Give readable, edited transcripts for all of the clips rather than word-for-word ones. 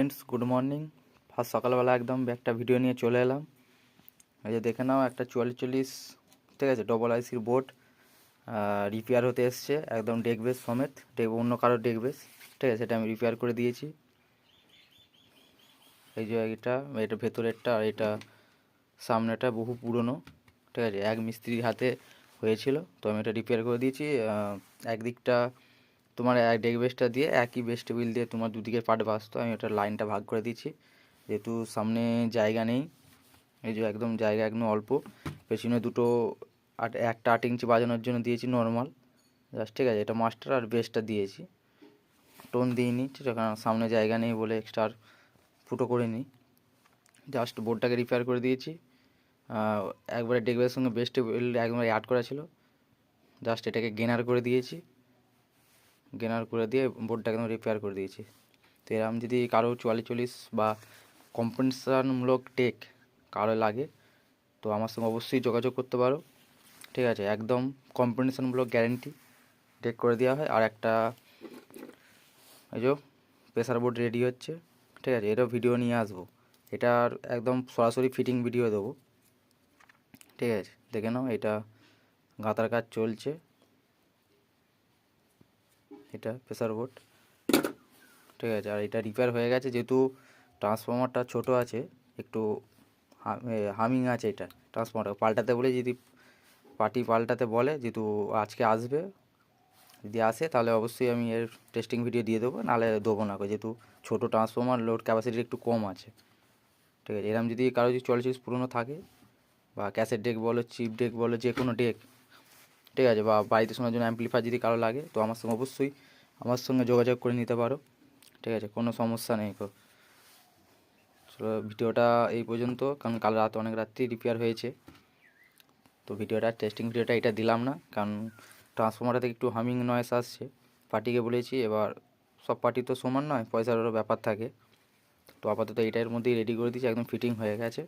Friends, good morning. First সকালবেলা একদম একটা ভিডিও নিয়ে চলে এলাম। এই যে দেখে নাও, একটা 44, ঠিক আছে, ডবল আইসির বোর্ড রিপেয়ার হতে এসছে, একদম ডেক বেস সমেত, অন্য কারোর ডেক বেস, ঠিক আছে, সেটা আমি রিপেয়ার করে দিয়েছি। এই যে এটা ভেতরেরটা, আর এটা সামনেটা বহু পুরনো, ঠিক আছে, এক মিস্ত্রির হাতে হয়েছিল, তো আমি এটা রিপেয়ার করে দিয়েছি। একদিকটা তোমার এক ডেক বেসটা দিয়ে একই বেস টেবিল দিয়ে তোমার দুদিকের পার্ট বাসতো, আমি ওটা লাইনটা ভাগ করে দিয়েছি, যেহেতু সামনে জায়গা নেই। এই যে একদম জায়গা একদম অল্প, পেছনে দুটো একটা 8 ইঞ্চি বাজানোর জন্য দিয়েছি নর্মাল জাস্ট, ঠিক আছে, এটা মাস্টার আর বেসটা দিয়েছি, টোন দিইনি, ঠিক আছে, কারণ সামনে জায়গা নেই বলে এক্সট্রা ফুটো করে নিই। জাস্ট বোর্ডটাকে রিপেয়ার করে দিয়েছি। একবারে ডেক বেসের সঙ্গে বেস টেবিল একবারে অ্যাড করা ছিল, জাস্ট এটাকে গেনার করে দিয়েছি, গেনার করে দিয়ে বোর্ডটাকে একদম রিপেয়ার করে দিয়েছি। তো এরকম যদি কারো 44 বা কম্পেনসেশনমূলক টেক কারো লাগে, তো আমার সঙ্গে অবশ্যই যোগাযোগ করতে পারো, ঠিক আছে, একদম কম্পেনসেশনমূলক গ্যারেন্টি টেক করে দেওয়া হয়। আর একটা এই যে প্রেসার বোর্ড রেডি হচ্ছে, ঠিক আছে, এটাও ভিডিও নিয়ে আসবো, এটার একদম সরাসরি ফিটিং ভিডিও দেবো, ঠিক আছে, দেখে নাও। এটা গাঁথার কাজ চলছে, এটা প্রেসার বোর্ড, ঠিক আছে, আর এটা রিপেয়ার হয়ে গেছে, যেহেতু ট্রান্সফরমারটা ছোট আছে, একটু হামিং আছে, এটা ট্রান্সফরমারটা পাল্টাতে বলে, যদি পার্টি পাল্টাতে বলে, যেহেতু আজকে আসবে, যদি আসে তাহলে অবশ্যই আমি এর টেস্টিং ভিডিও দিয়ে দেবো, নাহলে দেবো না, যেহেতু ছোটো ট্রান্সফরমার, লোড ক্যাপাসিটি একটু কম আছে, ঠিক আছে। এরকম যদি কারো যদি 44 পুরনো থাকে, বা ক্যাসেট ডেক বলো, চিপ ডেক বলো, যে কোনো ডেক, ঠিক আছে, বা বাড়িতে শোনার জন্য অ্যাম্পলিফায়ার যদি কারো লাগে, তো আমার সঙ্গে অবশ্যই আমার সঙ্গে যোগাযোগ করে নিতে পারো, ঠিক আছে, কোনো সমস্যা নেই। চলো ভিডিওটা এই পর্যন্ত, কারণ কাল রাত অনেক রাত্রি রিপেয়ার হয়েছে, তো ভিডিওটা টেস্টিং ভিডিওটা এটা দিলাম না, কারণ ট্রান্সফরমারটা থেকে একটু হামিং নয়েস আসছে, পার্টিকে বলেছি, এবার সব পার্টি তো সমান নয়, পয়সারও ব্যাপার থাকে, তো আপাতত এটার মধ্যেই রেডি করে দিয়েছি, একদম ফিটিং হয়ে গেছে,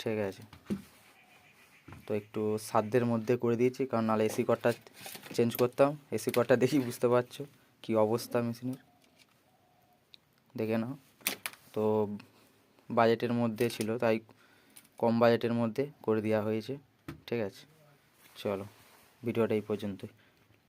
ঠিক আছে। তো একটু সাধ্যের মধ্যে করে দিয়েছি, কারণ নাহলে এসি কর্ডটা চেঞ্জ করতাম, এসি কর্ডটা দেখি বুঝতে পারছো কী অবস্থা মেশিনের, দেখে নাও। তো বাজেটের মধ্যে ছিল, তাই কম বাজেটের মধ্যে করে দেওয়া হয়েছে, ঠিক আছে। চলো ভিডিওটা এই পর্যন্তই।